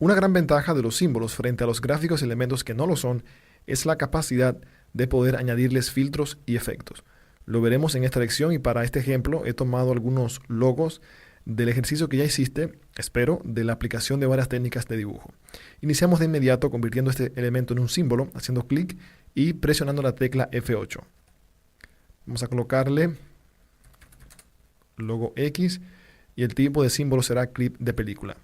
Una gran ventaja de los símbolos frente a los gráficos y elementos que no lo son es la capacidad de poder añadirles filtros y efectos. Lo veremos en esta lección y para este ejemplo he tomado algunos logos del ejercicio que ya hiciste, espero, de la aplicación de varias técnicas de dibujo. Iniciamos de inmediato convirtiendo este elemento en un símbolo, haciendo clic y presionando la tecla F8. Vamos a colocarle logo X y el tipo de símbolo será clip de película.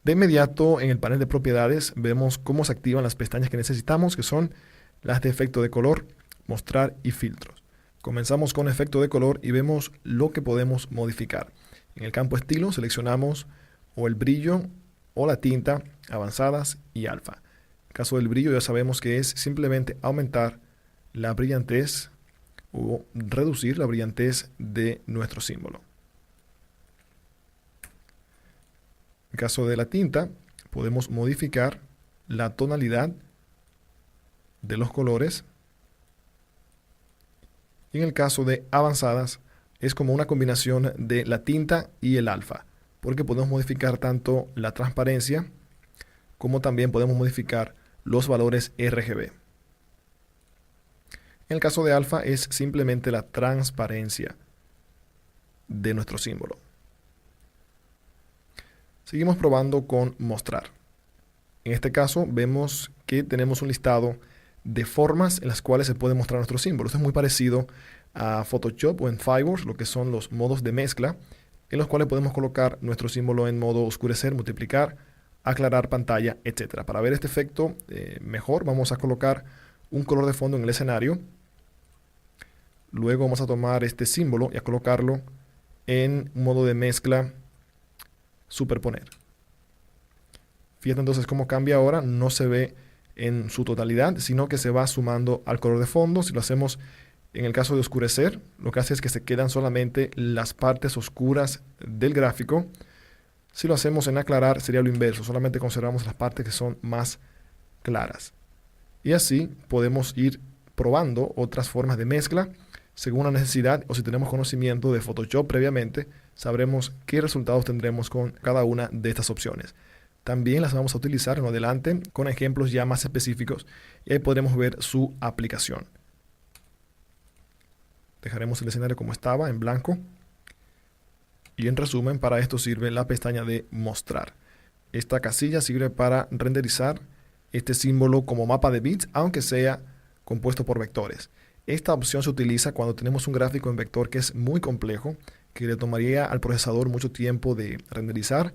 De inmediato en el panel de propiedades vemos cómo se activan las pestañas que necesitamos, que son las de efecto de color, mostrar y filtros. Comenzamos con efecto de color y vemos lo que podemos modificar. En el campo estilo seleccionamos o el brillo o la tinta, avanzadas y alfa. En el caso del brillo ya sabemos que es simplemente aumentar la brillantez o reducir la brillantez de nuestro símbolo. En el caso de la tinta podemos modificar la tonalidad de los colores. Y en el caso de avanzadas es como una combinación de la tinta y el alfa, porque podemos modificar tanto la transparencia como también podemos modificar los valores RGB. En el caso de alfa es simplemente la transparencia de nuestro símbolo. Seguimos probando con mostrar. En este caso vemos que tenemos un listado de formas en las cuales se puede mostrar nuestro símbolo. Esto es muy parecido a Photoshop o en Fireworks, lo que son los modos de mezcla, en los cuales podemos colocar nuestro símbolo en modo oscurecer, multiplicar, aclarar pantalla, etc. Para ver este efecto mejor, vamos a colocar un color de fondo en el escenario. Luego vamos a tomar este símbolo y a colocarlo en modo de mezcla, superponer. Fíjate entonces cómo cambia ahora, no se ve en su totalidad, sino que se va sumando al color de fondo. Si lo hacemos en el caso de oscurecer, lo que hace es que se quedan solamente las partes oscuras del gráfico. Si lo hacemos en aclarar, sería lo inverso, solamente conservamos las partes que son más claras. Y así podemos ir probando otras formas de mezcla según la necesidad, o si tenemos conocimiento de Photoshop previamente, sabremos qué resultados tendremos con cada una de estas opciones. También las vamos a utilizar en adelante con ejemplos ya más específicos y ahí podremos ver su aplicación. Dejaremos el escenario como estaba, en blanco. Y en resumen, para esto sirve la pestaña de mostrar. Esta casilla sirve para renderizar este símbolo como mapa de bits, aunque sea compuesto por vectores. Esta opción se utiliza cuando tenemos un gráfico en vector que es muy complejo, que le tomaría al procesador mucho tiempo de renderizar.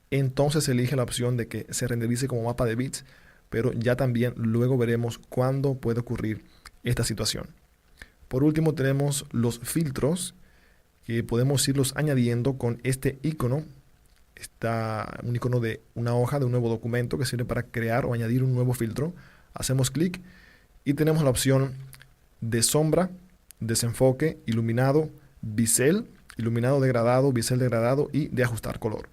Entonces se elige la opción de que se renderice como mapa de bits, pero ya también luego veremos cuándo puede ocurrir esta situación. Por último tenemos los filtros, que podemos irlos añadiendo con este icono. Está un icono de una hoja de un nuevo documento que sirve para crear o añadir un nuevo filtro. Hacemos clic y tenemos la opción de sombra, desenfoque, iluminado, bisel, iluminado degradado, bisel degradado y de ajustar color.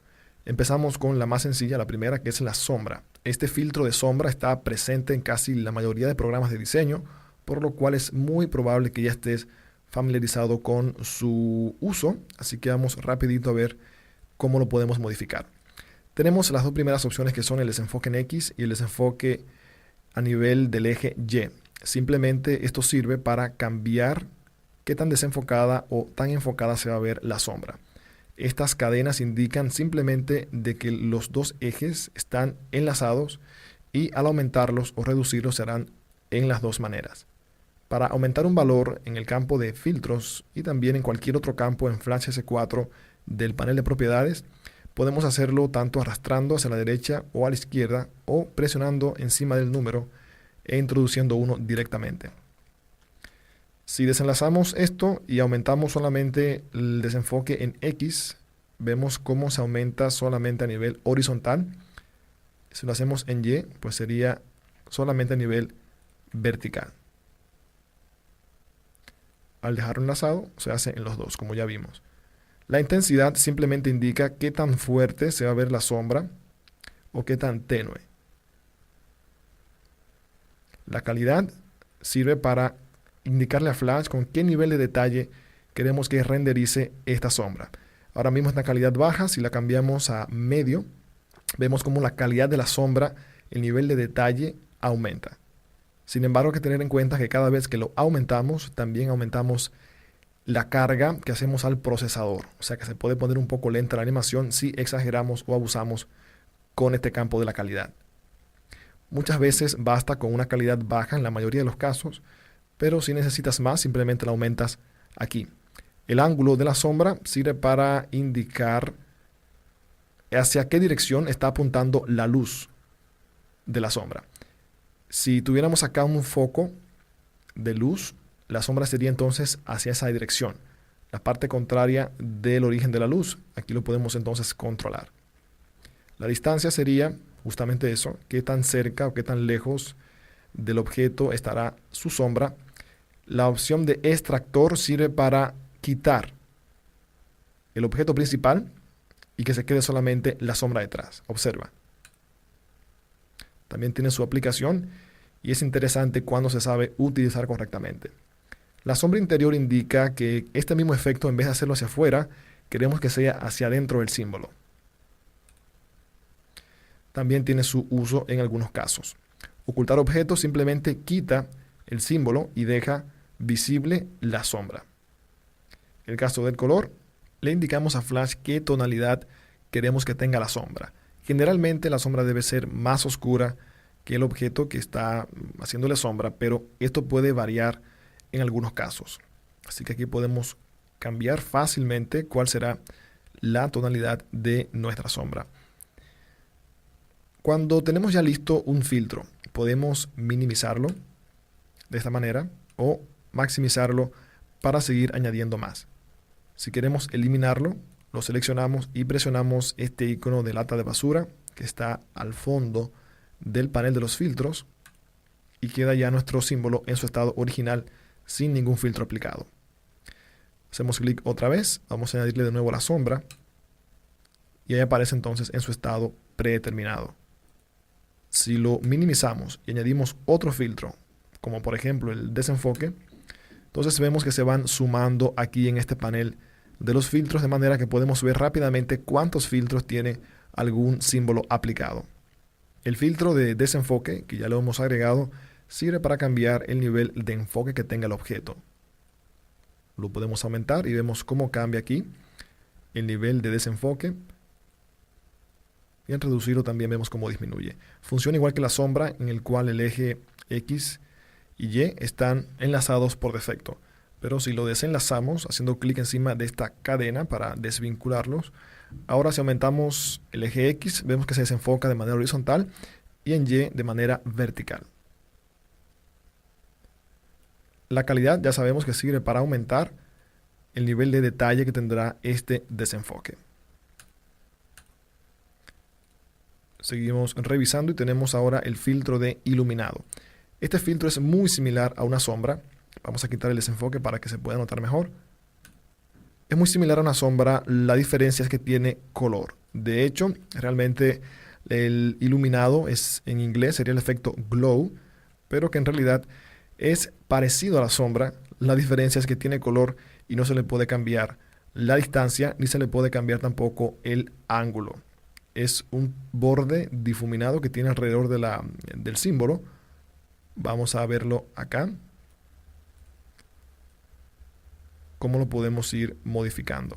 Empezamos con la más sencilla, la primera, que es la sombra. Este filtro de sombra está presente en casi la mayoría de programas de diseño, por lo cual es muy probable que ya estés familiarizado con su uso, así que vamos rapidito a ver cómo lo podemos modificar. Tenemos las dos primeras opciones que son el desenfoque en X y el desenfoque a nivel del eje Y. Simplemente esto sirve para cambiar qué tan desenfocada o tan enfocada se va a ver la sombra. Estas cadenas indican simplemente de que los dos ejes están enlazados y al aumentarlos o reducirlos se harán en las dos maneras. Para aumentar un valor en el campo de filtros y también en cualquier otro campo en Flash S4 del panel de propiedades, podemos hacerlo tanto arrastrando hacia la derecha o a la izquierda o presionando encima del número e introduciendo uno directamente. Si desenlazamos esto y aumentamos solamente el desenfoque en X, vemos cómo se aumenta solamente a nivel horizontal. Si lo hacemos en Y, pues sería solamente a nivel vertical. Al dejarlo enlazado, se hace en los dos, como ya vimos. La intensidad simplemente indica qué tan fuerte se va a ver la sombra o qué tan tenue. La calidad sirve para indicarle a Flash con qué nivel de detalle queremos que renderice esta sombra. Ahora mismo está en calidad baja. Si la cambiamos a medio, vemos como la calidad de la sombra, el nivel de detalle aumenta. Sin embargo, hay que tener en cuenta que cada vez que lo aumentamos, también aumentamos la carga que hacemos al procesador. O sea que se puede poner un poco lenta la animación si exageramos o abusamos con este campo de la calidad. Muchas veces basta con una calidad baja en la mayoría de los casos, pero si necesitas más, simplemente la aumentas aquí. El ángulo de la sombra sirve para indicar hacia qué dirección está apuntando la luz de la sombra. Si tuviéramos acá un foco de luz, la sombra sería entonces hacia esa dirección, la parte contraria del origen de la luz. Aquí lo podemos entonces controlar. La distancia sería justamente eso, qué tan cerca o qué tan lejos del objeto estará su sombra. La opción de extractor sirve para quitar el objeto principal y que se quede solamente la sombra detrás. Observa. También tiene su aplicación y es interesante cuando se sabe utilizar correctamente. La sombra interior indica que este mismo efecto, en vez de hacerlo hacia afuera, queremos que sea hacia adentro del símbolo. También tiene su uso en algunos casos. Ocultar objetos simplemente quita el símbolo y deja visible la sombra. En el caso del color, le indicamos a Flash qué tonalidad queremos que tenga la sombra. Generalmente la sombra debe ser más oscura que el objeto que está haciéndole sombra, pero esto puede variar en algunos casos. Así que aquí podemos cambiar fácilmente cuál será la tonalidad de nuestra sombra. Cuando tenemos ya listo un filtro, podemos minimizarlo de esta manera o maximizarlo para seguir añadiendo más. Si queremos eliminarlo, lo seleccionamos y presionamos este icono de lata de basura que está al fondo del panel de los filtros y queda ya nuestro símbolo en su estado original sin ningún filtro aplicado. Hacemos clic otra vez, vamos a añadirle de nuevo la sombra y ahí aparece entonces en su estado predeterminado. Si lo minimizamos y añadimos otro filtro, como por ejemplo el desenfoque, entonces vemos que se van sumando aquí en este panel de los filtros, de manera que podemos ver rápidamente cuántos filtros tiene algún símbolo aplicado. El filtro de desenfoque, que ya lo hemos agregado, sirve para cambiar el nivel de enfoque que tenga el objeto. Lo podemos aumentar y vemos cómo cambia aquí el nivel de desenfoque. Y en reducirlo también vemos cómo disminuye. Funciona igual que la sombra, en el cual el eje X y Y están enlazados por defecto. Pero si lo desenlazamos haciendo clic encima de esta cadena para desvincularlos, ahora si aumentamos el eje X, vemos que se desenfoca de manera horizontal y en Y de manera vertical. La calidad ya sabemos que sirve para aumentar el nivel de detalle que tendrá este desenfoque. Seguimos revisando y tenemos ahora el filtro de iluminado. Este filtro es muy similar a una sombra. Vamos a quitar el desenfoque para que se pueda notar mejor. Es muy similar a una sombra, la diferencia es que tiene color. De hecho, realmente el iluminado es en inglés sería el efecto glow, pero que en realidad es parecido a la sombra. La diferencia es que tiene color y no se le puede cambiar la distancia ni se le puede cambiar tampoco el ángulo. Es un borde difuminado que tiene alrededor del símbolo. Vamos a verlo acá. Cómo lo podemos ir modificando.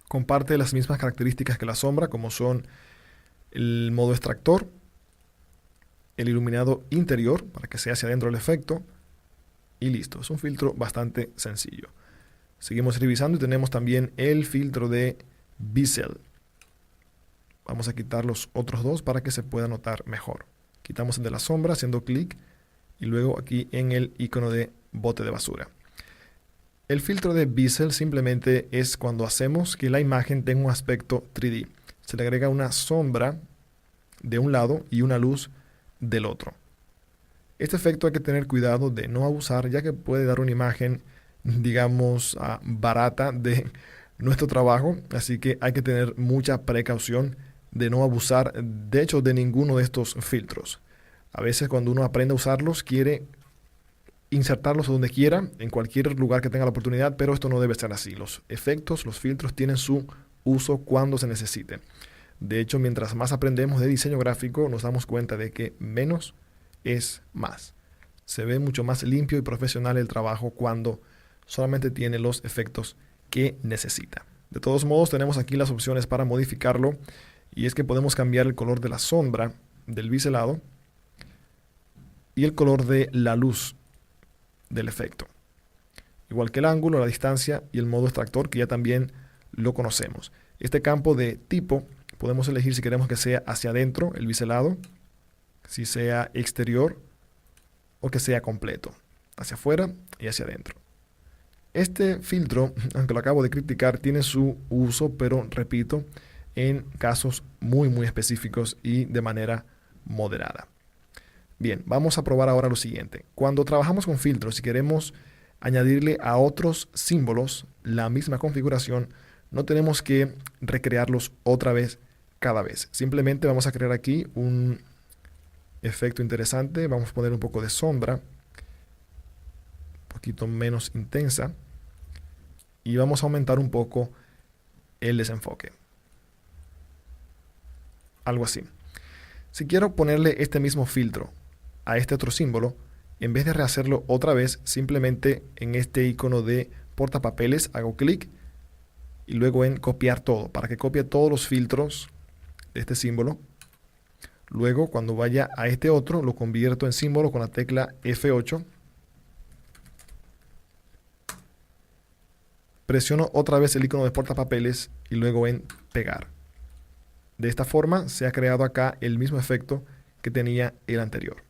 Comparte las mismas características que la sombra, como son el modo extractor, el iluminado interior, para que sea hacia adentro el efecto, y listo. Es un filtro bastante sencillo. Seguimos revisando y tenemos también el filtro de Bezel. Vamos a quitar los otros dos para que se pueda notar mejor. Quitamos el de la sombra haciendo clic y luego aquí en el icono de bote de basura. El filtro de Bezel simplemente es cuando hacemos que la imagen tenga un aspecto 3D. Se le agrega una sombra de un lado y una luz del otro. Este efecto hay que tener cuidado de no abusar, ya que puede dar una imagen, digamos, barata de nuestro trabajo. Así que hay que tener mucha precaución de no abusar, de hecho, de ninguno de estos filtros. A veces cuando uno aprende a usarlos, quiere insertarlos donde quiera, en cualquier lugar que tenga la oportunidad, pero esto no debe ser así. Los efectos, los filtros tienen su uso cuando se necesiten. De hecho, mientras más aprendemos de diseño gráfico, nos damos cuenta de que menos es más. Se ve mucho más limpio y profesional el trabajo cuando solamente tiene los efectos que necesita. De todos modos, tenemos aquí las opciones para modificarlo, y es que podemos cambiar el color de la sombra del biselado y el color de la luz del efecto, igual que el ángulo, la distancia y el modo extractor, que ya también lo conocemos. Este campo de tipo podemos elegir si queremos que sea hacia adentro el biselado, si sea exterior o que sea completo, hacia afuera y hacia adentro. Este filtro, aunque lo acabo de criticar, tiene su uso, pero repito, en casos muy específicos y de manera moderada. Bien, vamos a probar ahora lo siguiente. Cuando trabajamos con filtros y queremos añadirle a otros símbolos la misma configuración, no tenemos que recrearlos otra vez cada vez. Simplemente vamos a crear aquí un efecto interesante. Vamos a poner un poco de sombra, un poquito menos intensa, y vamos a aumentar un poco el desenfoque. Algo así. Si quiero ponerle este mismo filtro a este otro símbolo, en vez de rehacerlo otra vez, simplemente en este icono de portapapeles hago clic y luego en copiar todo, para que copie todos los filtros de este símbolo. Luego, cuando vaya a este otro, lo convierto en símbolo con la tecla F8. Presiono otra vez el icono de portapapeles y luego en pegar. De esta forma se ha creado acá el mismo efecto que tenía el anterior.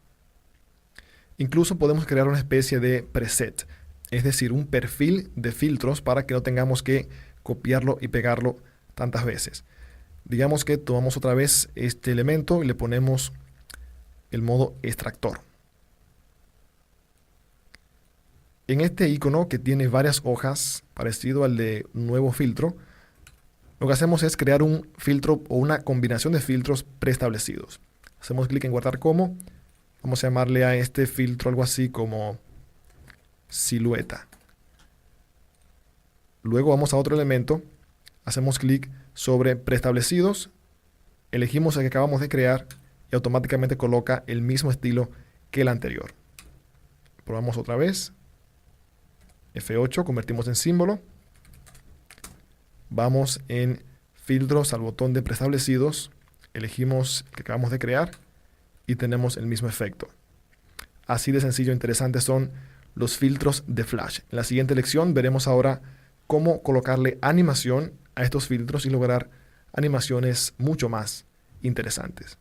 Incluso podemos crear una especie de preset, es decir, un perfil de filtros para que no tengamos que copiarlo y pegarlo tantas veces. Digamos que tomamos otra vez este elemento y le ponemos el modo extractor. En este icono, que tiene varias hojas, parecido al de nuevo filtro, lo que hacemos es crear un filtro o una combinación de filtros preestablecidos. Hacemos clic en guardar como. Vamos a llamarle a este filtro algo así como silueta. Luego vamos a otro elemento, hacemos clic sobre preestablecidos, elegimos el que acabamos de crear y automáticamente coloca el mismo estilo que el anterior. Probamos otra vez. F8, convertimos en símbolo. Vamos en filtros al botón de preestablecidos, elegimos el que acabamos de crear y tenemos el mismo efecto. Así de sencillo e interesante son los filtros de Flash. En la siguiente lección veremos ahora cómo colocarle animación a estos filtros y lograr animaciones mucho más interesantes.